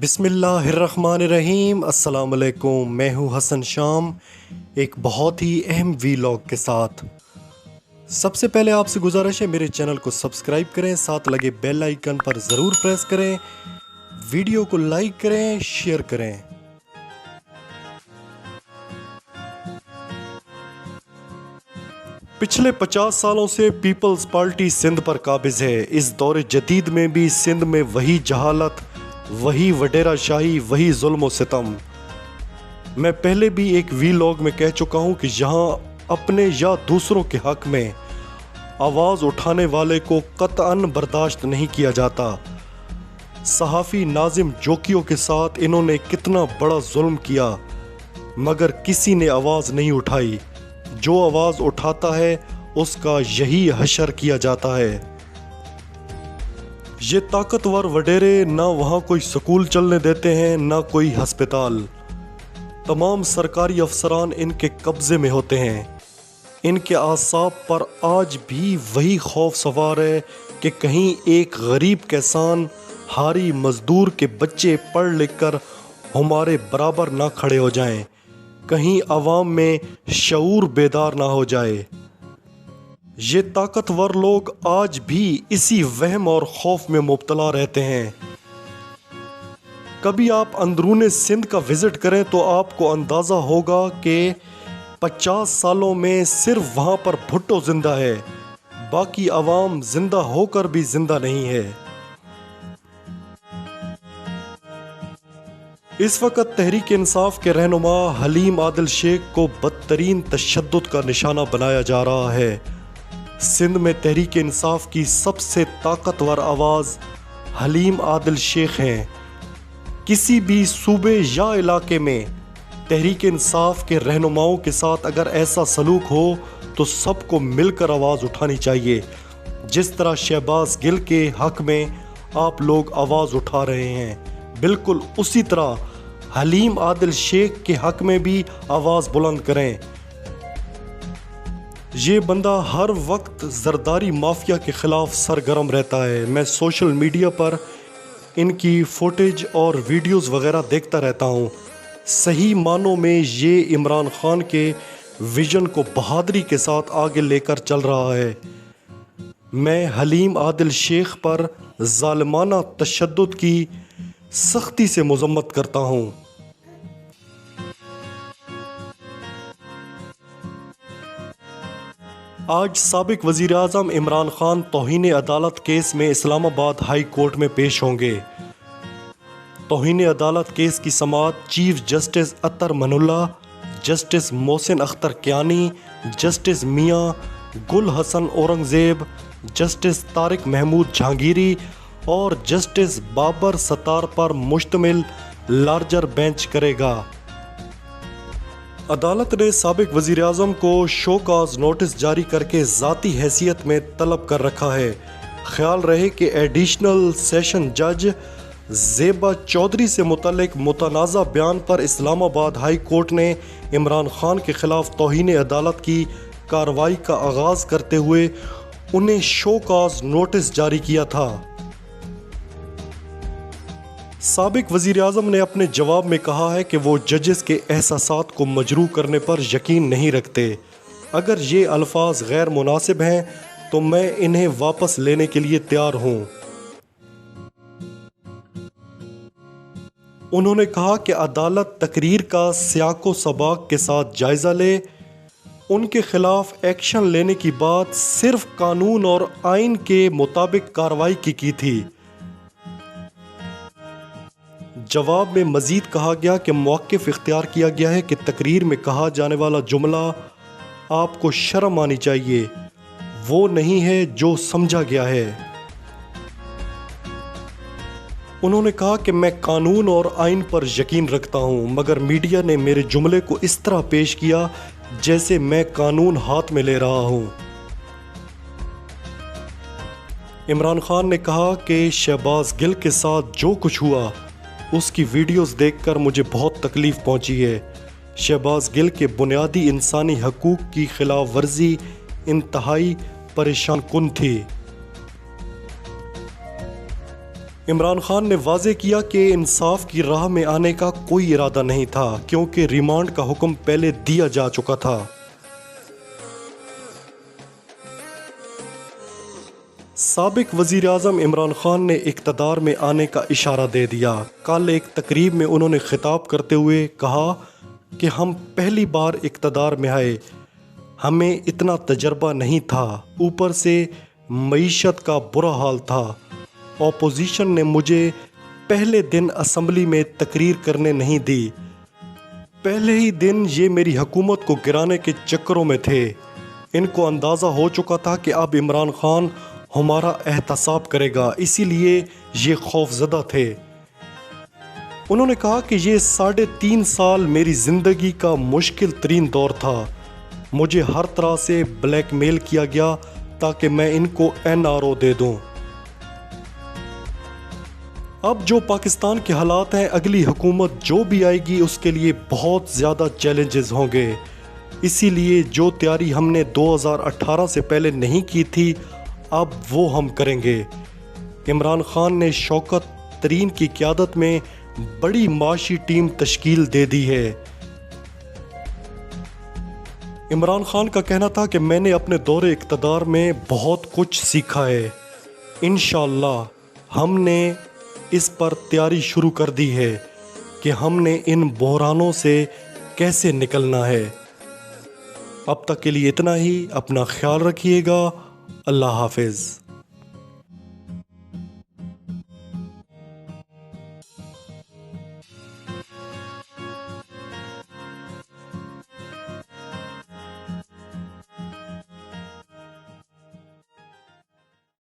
بسم اللہ الرحمن الرحیم۔ السلام علیکم، میں ہوں حسن شام ایک بہت ہی اہم ویلاگ کے ساتھ۔ سب سے پہلے آپ سے گزارش ہے میرے چینل کو سبسکرائب کریں، ساتھ لگے بیل آئیکن پر ضرور پریس کریں، ویڈیو کو لائک کریں، شیئر کریں۔ پچھلے 50 سالوں سے پیپلز پارٹی سندھ پر قابض ہے۔ اس دور جدید میں بھی سندھ میں وہی جہالت، وہی وڈیرہ شاہی، وہی ظلم و ستم۔ میں پہلے بھی ایک ویلاگ میں کہہ چکا ہوں کہ یہاں اپنے یا دوسروں کے حق میں آواز اٹھانے والے کو قطعاً برداشت نہیں کیا جاتا۔ صحافی ناظم جوکیوں کے ساتھ انہوں نے کتنا بڑا ظلم کیا، مگر کسی نے آواز نہیں اٹھائی۔ جو آواز اٹھاتا ہے اس کا یہی حشر کیا جاتا ہے۔ یہ طاقتور وڈیرے نہ وہاں کوئی سکول چلنے دیتے ہیں، نہ کوئی ہسپتال۔ تمام سرکاری افسران ان کے قبضے میں ہوتے ہیں۔ ان کے اعصاب پر آج بھی وہی خوف سوار ہے کہ کہیں ایک غریب کسان، ہاری مزدور کے بچے پڑھ لکھ کر ہمارے برابر نہ کھڑے ہو جائیں، کہیں عوام میں شعور بیدار نہ ہو جائے۔ یہ طاقتور لوگ آج بھی اسی وہم اور خوف میں مبتلا رہتے ہیں۔ کبھی آپ اندرون سندھ کا وزٹ کریں تو آپ کو اندازہ ہوگا کہ 50 سالوں میں صرف وہاں پر بھٹو زندہ ہے، باقی عوام زندہ ہو کر بھی زندہ نہیں ہے۔ اس وقت تحریک انصاف کے رہنما حلیم عادل شیخ کو بدترین تشدد کا نشانہ بنایا جا رہا ہے۔ سندھ میں تحریک انصاف کی سب سے طاقتور آواز حلیم عادل شیخ ہیں۔ کسی بھی صوبے یا علاقے میں تحریک انصاف کے رہنماؤں کے ساتھ اگر ایسا سلوک ہو تو سب کو مل کر آواز اٹھانی چاہیے۔ جس طرح شہباز گل کے حق میں آپ لوگ آواز اٹھا رہے ہیں، بالکل اسی طرح حلیم عادل شیخ کے حق میں بھی آواز بلند کریں۔ یہ بندہ ہر وقت زرداری مافیا کے خلاف سرگرم رہتا ہے۔ میں سوشل میڈیا پر ان کی فوٹیج اور ویڈیوز وغیرہ دیکھتا رہتا ہوں۔ صحیح معنوں میں یہ عمران خان کے ویژن کو بہادری کے ساتھ آگے لے کر چل رہا ہے۔ میں حلیم عادل شیخ پر ظالمانہ تشدد کی سختی سے مذمت کرتا ہوں۔ آج سابق وزیر اعظم عمران خان توہین عدالت کیس میں اسلام آباد ہائی کورٹ میں پیش ہوں گے۔ توہین عدالت کیس کی سماعت چیف جسٹس اطہر من اللہ، جسٹس محسن اختر کیانی، جسٹس میاں گل حسن اورنگزیب، جسٹس طارق محمود جہانگیری اور جسٹس بابر ستار پر مشتمل لارجر بینچ کرے گا۔ عدالت نے سابق وزیر اعظم کو شو کاز نوٹس جاری کر کے ذاتی حیثیت میں طلب کر رکھا ہے۔ خیال رہے کہ ایڈیشنل سیشن جج زیبا چودھری سے متعلق متنازع بیان پر اسلام آباد ہائی کورٹ نے عمران خان کے خلاف توہین عدالت کی کارروائی کا آغاز کرتے ہوئے انہیں شو کاز نوٹس جاری کیا تھا۔ سابق وزیر اعظم نے اپنے جواب میں کہا ہے کہ وہ ججز کے احساسات کو مجروح کرنے پر یقین نہیں رکھتے۔ اگر یہ الفاظ غیر مناسب ہیں تو میں انہیں واپس لینے کے لیے تیار ہوں۔ انہوں نے کہا کہ عدالت تقریر کا سیاق و سباق کے ساتھ جائزہ لے۔ ان کے خلاف ایکشن لینے کی بات صرف قانون اور آئین کے مطابق کارروائی کی تھی۔ جواب میں مزید کہا گیا کہ موقف اختیار کیا گیا ہے کہ تقریر میں کہا جانے والا جملہ آپ کو شرم آنی چاہیے، وہ نہیں ہے جو سمجھا گیا ہے۔ انہوں نے کہا کہ میں قانون اور آئین پر یقین رکھتا ہوں، مگر میڈیا نے میرے جملے کو اس طرح پیش کیا جیسے میں قانون ہاتھ میں لے رہا ہوں۔ عمران خان نے کہا کہ شہباز گل کے ساتھ جو کچھ ہوا اس کی ویڈیوز دیکھ کر مجھے بہت تکلیف پہنچی ہے۔ شہباز گل کے بنیادی انسانی حقوق کی خلاف ورزی انتہائی پریشان کن تھی۔ عمران خان نے واضح کیا کہ انصاف کی راہ میں آنے کا کوئی ارادہ نہیں تھا کیونکہ ریمانڈ کا حکم پہلے دیا جا چکا تھا۔ سابق وزیر اعظم عمران خان نے اقتدار میں آنے کا اشارہ دے دیا۔ کل ایک تقریب میں انہوں نے خطاب کرتے ہوئے کہا کہ ہم پہلی بار اقتدار میں آئے، ہمیں اتنا تجربہ نہیں تھا، اوپر سے معیشت کا برا حال تھا۔ اپوزیشن نے مجھے پہلے دن اسمبلی میں تقریر کرنے نہیں دی، پہلے ہی دن یہ میری حکومت کو گرانے کے چکروں میں تھے۔ ان کو اندازہ ہو چکا تھا کہ اب عمران خان ہمارا احتساب کرے گا، اسی لیے یہ خوف زدہ تھے۔ انہوں نے کہا کہ یہ 3.5 سال میری زندگی کا مشکل ترین دور تھا، مجھے ہر طرح سے بلیک میل کیا گیا تاکہ میں ان کو NRO دے دوں۔ اب جو پاکستان کے حالات ہیں، اگلی حکومت جو بھی آئے گی اس کے لیے بہت زیادہ چیلنجز ہوں گے، اسی لیے جو تیاری ہم نے 2018 سے پہلے نہیں کی تھی اب وہ ہم کریں گے۔ عمران خان نے شوکت ترین کی قیادت میں بڑی معاشی ٹیم تشکیل دے دی ہے۔ عمران خان کا کہنا تھا کہ میں نے اپنے دور اقتدار میں بہت کچھ سیکھا ہے، انشاءاللہ ہم نے اس پر تیاری شروع کر دی ہے کہ ہم نے ان بحرانوں سے کیسے نکلنا ہے۔ اب تک کے لیے اتنا ہی، اپنا خیال رکھیے گا، اللہ حافظ۔